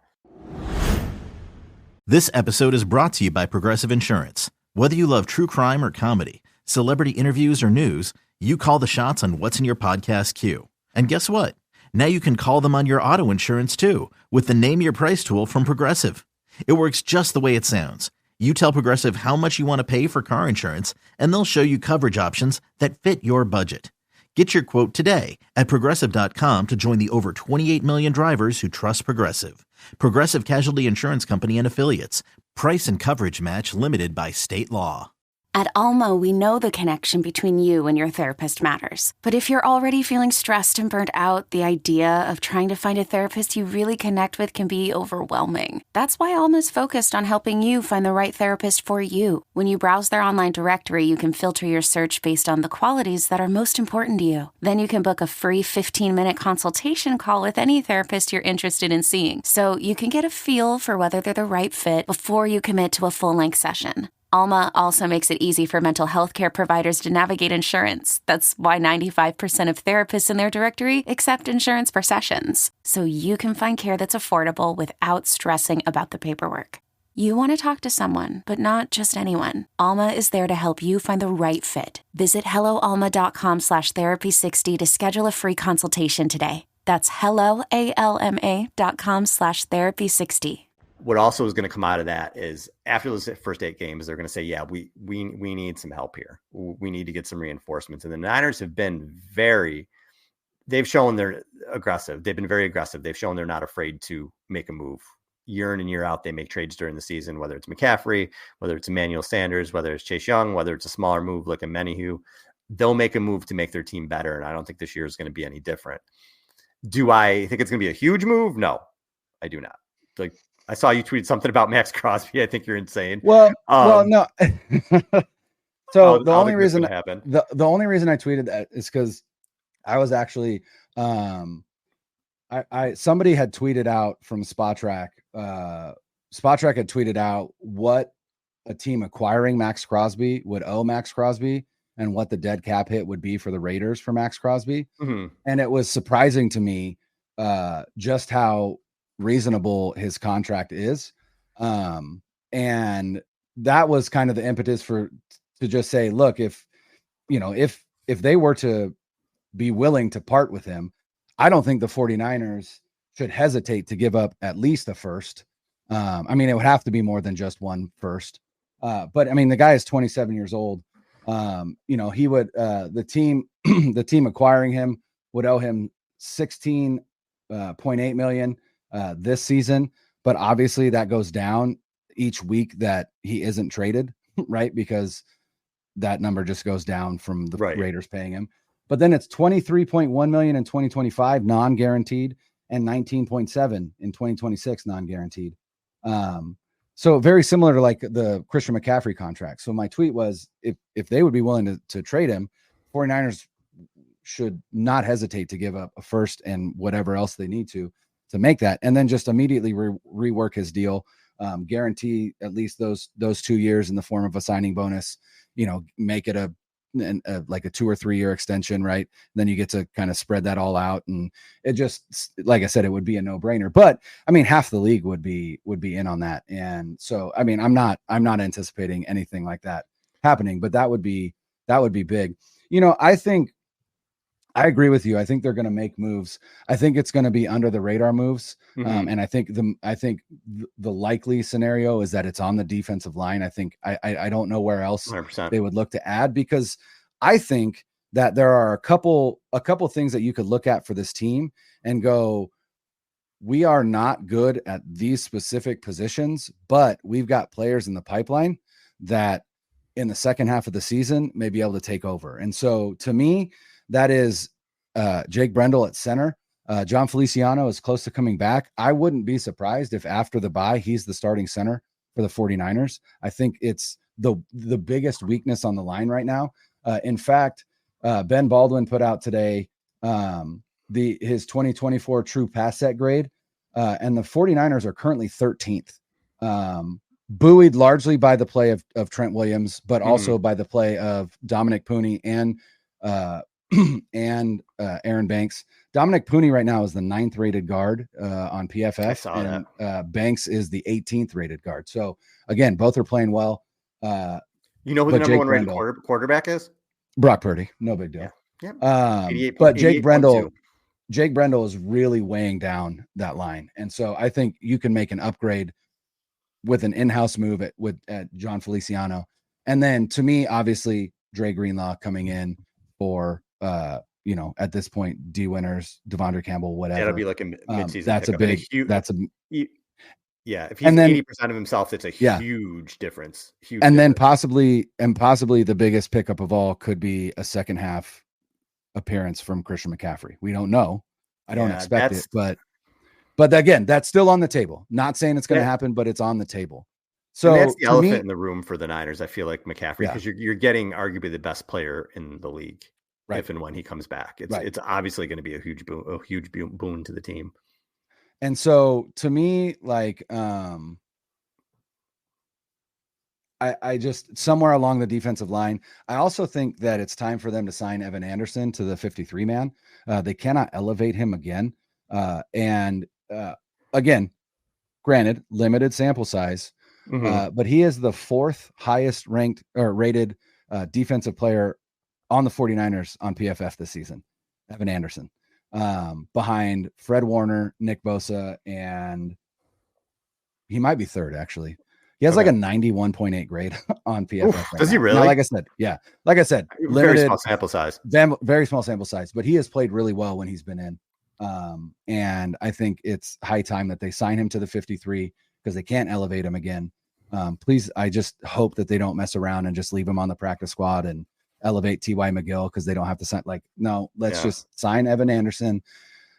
This episode is brought to you by Progressive Insurance. Whether you love true crime or comedy, celebrity interviews or news, you call the shots on what's in your podcast queue. And guess what? Now you can call them on your auto insurance too with the Name Your Price tool from Progressive. It works just the way it sounds. You tell Progressive how much you want to pay for car insurance, and they'll show you coverage options that fit your budget. Get your quote today at Progressive.com to join the over 28 million drivers who trust Progressive. Progressive Casualty Insurance Company and Affiliates. Price and coverage match limited by state law. At Alma, we know the connection between you and your therapist matters. But if you're already feeling stressed and burnt out, the idea of trying to find a therapist you really connect with can be overwhelming. That's why Alma's focused on helping you find the right therapist for you. When you browse their online directory, you can filter your search based on the qualities that are most important to you. Then you can book a free 15-minute consultation call with any therapist you're interested in seeing, so you can get a feel for whether they're the right fit before you commit to a full-length session. Alma also makes it easy for mental health care providers to navigate insurance. That's why 95% of therapists in their directory accept insurance for sessions, so you can find care that's affordable without stressing about the paperwork. You want to talk to someone, but not just anyone. Alma is there to help you find the right fit. Visit helloalma.com/therapy60 to schedule a free consultation today. That's helloalma.com/therapy60. What also is going to come out of that is after those first 8 games, they're going to say, yeah, we need some help here. We need to get some reinforcements. And the Niners have been they've shown they're aggressive. They've been very aggressive. They've shown they're not afraid to make a move. Year in and year out, they make trades during the season, whether it's McCaffrey, whether it's Emmanuel Sanders, whether it's Chase Young, whether it's a smaller move like a Menahu. They'll make a move to make their team better. And I don't think this year is going to be any different. Do I think it's going to be a huge move? No, I do not. Like, I saw you tweet something about Max Crosby. I think you're insane. Well, no. So the only reason I tweeted that is because I was actually somebody had tweeted out from SpotTrack. SpotTrack had tweeted out what a team acquiring Max Crosby would owe Max Crosby and what the dead cap hit would be for the Raiders for Max Crosby. Mm-hmm. And it was surprising to me just how reasonable his contract is. And that was kind of the impetus to just say, look, if they were to be willing to part with him, I don't think the 49ers should hesitate to give up at least a first. I mean, it would have to be more than just one first. But I mean, the guy is 27 years old. He would, the team acquiring him would owe him $16.8 million this season, but obviously that goes down each week that he isn't traded, right? Because that number just goes down from the Raiders paying him. But then it's $23.1 million in 2025 non-guaranteed and 19.7 in 2026 non-guaranteed. So very similar to like the Christian McCaffrey contract. So my tweet was, if they would be willing to trade him, 49ers should not hesitate to give up a first and whatever else they need to make that, and then just immediately rework his deal, guarantee at least those 2 years in the form of a signing bonus, make it a 2 or 3 year extension, right? And then you get to kind of spread that all out, and it just, like I said, it would be a no brainer. But I mean, half the league would be in on that, and so I mean, I'm not anticipating anything like that happening, but that would be big. I agree with you. I think they're going to make moves. I think it's going to be under the radar moves. Mm-hmm. And I think the likely scenario is that it's on the defensive line. I think I don't know where else 100%. They would look to add, because I think that there are a couple things that you could look at for this team and go, we are not good at these specific positions, but we've got players in the pipeline that in the second half of the season may be able to take over. And so to me, that is Jake Brendel at center. John Feliciano is close to coming back. I wouldn't be surprised if after the bye, he's the starting center for the 49ers. I think it's the biggest weakness on the line right now. In fact, Ben Baldwin put out today his 2024 true pass set grade, and the 49ers are currently 13th. Buoyed largely by the play of Trent Williams, but also by the play of Dominic Pooney and Aaron Banks. Dominic Pooney right now is the 9th rated guard on PFF, and Banks is the 18th rated guard. So again, both are playing well. You know who the number one rated quarterback is? Brock Purdy. No big deal. Yeah. But Jake Brendel is really weighing down that line. And so I think you can make an upgrade with an in-house move at John Feliciano. And then to me, obviously, Dre Greenlaw coming in for at this point, D Winters, Devondre Campbell, whatever. It'll be like a midseason. That's a big, yeah. If he's 80% of himself, that's a huge difference. Then possibly the biggest pickup of all could be a second half appearance from Christian McCaffrey. We don't know. I don't expect it, but again, that's still on the table. Not saying it's going to happen, but it's on the table. So that's the elephant in the room for the Niners. I feel like McCaffrey, because you're getting arguably the best player in the league if and when he comes back. It's obviously going to be a huge boon to the team. And so to me, like, I just somewhere along the defensive line, I also think that it's time for them to sign Evan Anderson to the 53 man. They cannot elevate him again. Again, granted, limited sample size, but he is the fourth highest ranked or rated defensive player on the 49ers on PFF this season, Evan Anderson, behind Fred Warner, Nick Bosa, and he might be third, actually. He has like a 91.8 grade on PFF. Right does now. he really? Now, like I said, limited, very small sample size. Very small sample size, but he has played really well when he's been in. And I think it's high time that they sign him to the 53 because they can't elevate him again. Please, I just hope that they don't mess around and just leave him on the practice squad and elevate T.Y. McGill because they don't have to sign. Like, no, let's just sign Evan Anderson.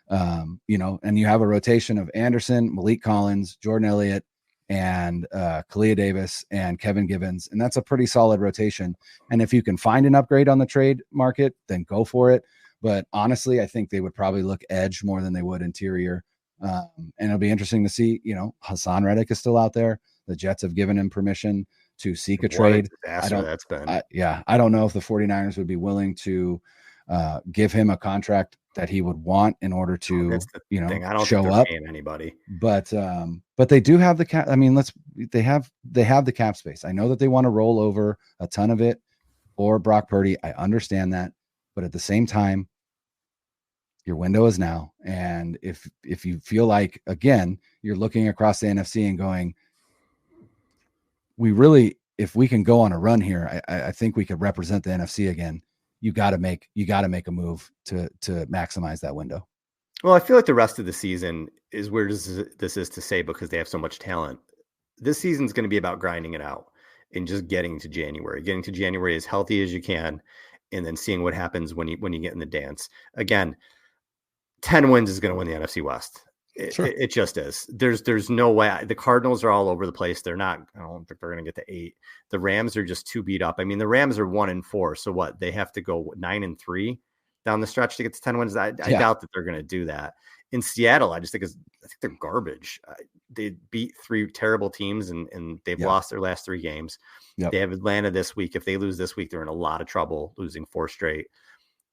And you have a rotation of Anderson, Malik Collins, Jordan Elliott, and Kalia Davis and Kevin Gibbons. And that's a pretty solid rotation. And if you can find an upgrade on the trade market, then go for it. But honestly, I think they would probably look edge more than they would interior. And it'll be interesting to see, Hassan Reddick is still out there. The Jets have given him permission to seek a trade. I don't know if the 49ers would be willing to give him a contract that he would want in order to, I don't show think up. Anybody, but they do have the cap. I mean, they have the cap space. I know that they want to roll over a ton of it or Brock Purdy. I understand that, but at the same time, your window is now. And if you feel like, again, you're looking across the NFC and going, if we can go on a run here, I think we could represent the NFC again. You got to make a move to maximize that window. Well, I feel like the rest of the season is weird as this is to say because they have so much talent. This season's going to be about grinding it out and just getting to January as healthy as you can, and then seeing what happens when you get in the dance. Again, 10 wins is going to win the NFC West. It just is. There's no way. The Cardinals are all over the place. I don't think they're going to get to 8. The Rams are just too beat up. I mean, the Rams are 1-4. So what? They have to go 9-3 down the stretch to get to 10 wins. I doubt that they're going to do that. In Seattle, I think they're garbage. They beat 3 terrible teams and they've lost their last 3 games. Yep. They have Atlanta this week. If they lose this week, they're in a lot of trouble, losing 4 straight.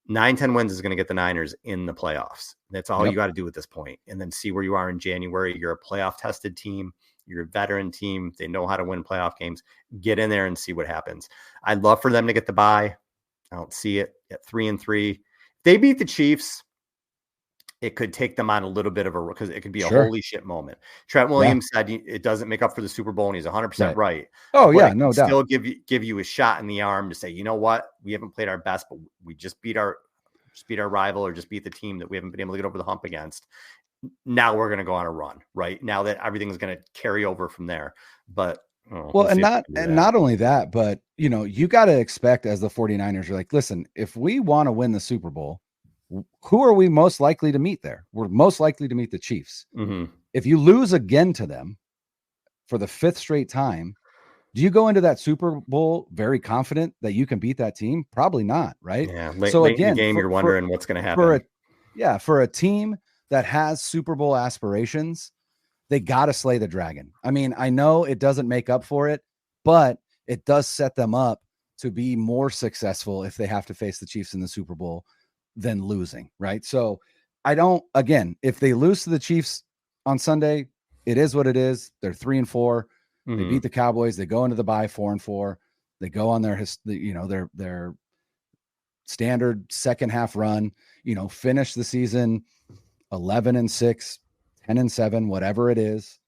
9-10 wins is going to get the Niners in the playoffs. That's all you got to do at this point. And then see where you are in January. You're a playoff tested team. You're a veteran team. They know how to win playoff games. Get in there and see what happens. I'd love for them to get the bye. I don't see it at 3-3. If they beat the Chiefs, it could take them on a little bit of because it could be a holy shit moment. Trent Williams said it doesn't make up for the Super Bowl, and he's 100% right. Oh, but no doubt. Still give you a shot in the arm to say, you know what, we haven't played our best, but we just beat our rival or just beat the team that we haven't been able to get over the hump against. Now we're going to go on a run, right? Now that everything is going to carry over from there. But not only that, but you got to expect as the 49ers, you're like, listen, if we want to win the Super Bowl, who are we most likely to meet there? We're most likely to meet the Chiefs. Mm-hmm. If you lose again to them for the 5th straight time, do you go into that Super Bowl very confident that you can beat that team? Probably not, right? Yeah. Late in the game, you're wondering what's going to happen. For a team that has Super Bowl aspirations, they got to slay the dragon. I mean, I know it doesn't make up for it, but it does set them up to be more successful if they have to face the Chiefs in the Super Bowl than losing, right? So if they lose to the Chiefs on Sunday, it is what it is. They're 3-4. Mm-hmm. They beat the Cowboys. They go into the bye 4-4. They go on their standard second half run, finish the season 11-6, 10-7, whatever it is.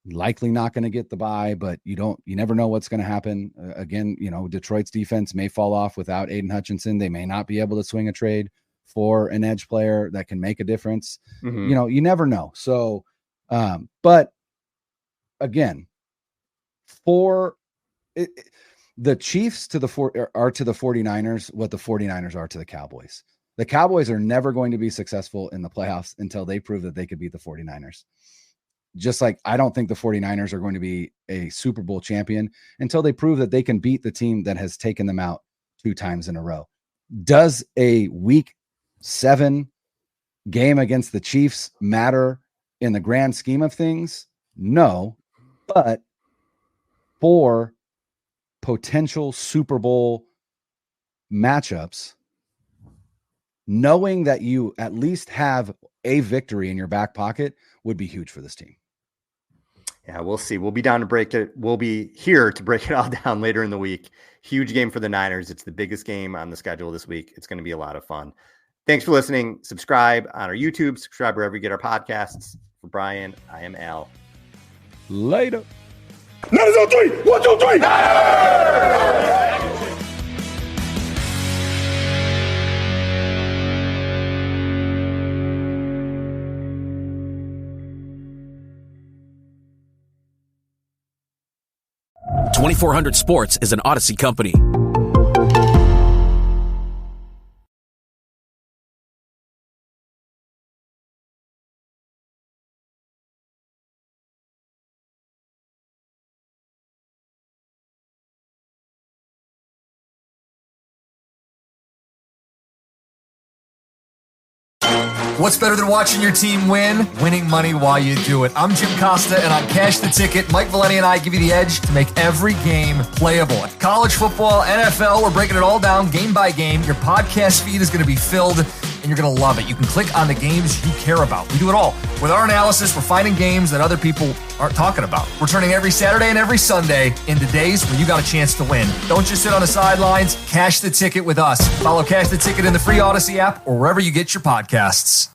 Likely not going to get the bye, but you never know what's going to happen. Again, Detroit's defense may fall off without Aiden Hutchinson. They may not be able to swing a trade for an edge player that can make a difference. You know, you never know. So, but again, the Chiefs are to the 49ers what the 49ers are to the Cowboys. The Cowboys are never going to be successful in the playoffs until they prove that they could beat the 49ers. Just like I don't think the 49ers are going to be a Super Bowl champion until they prove that they can beat the team that has taken them out 2 times in a row. Does a week 7 game against the Chiefs matter in the grand scheme of things? No, but for potential Super Bowl matchups, knowing that you at least have a victory in your back pocket would be huge for this team. Yeah, we'll see. We'll be down to break it. We'll be here to break it all down later in the week. Huge game for the Niners. It's the biggest game on the schedule this week. It's going to be a lot of fun. Thanks for listening. Subscribe on our YouTube. Subscribe wherever you get our podcasts. For Brian, I am Al. Later. Niners on 3. 1, 2, 3. Niners! 2400 Sports is an Odyssey company. What's better than watching your team win? Winning money while you do it. I'm Jim Costa, and on Cash the Ticket, Mike Valenti and I give you the edge to make every game playable. College football, NFL, we're breaking it all down game by game. Your podcast feed is going to be filled, and you're going to love it. You can click on the games you care about. We do it all. With our analysis, we're finding games that other people aren't talking about. We're turning every Saturday and every Sunday into days where you got a chance to win. Don't just sit on the sidelines. Cash the Ticket with us. Follow Cash the Ticket in the free Odyssey app or wherever you get your podcasts.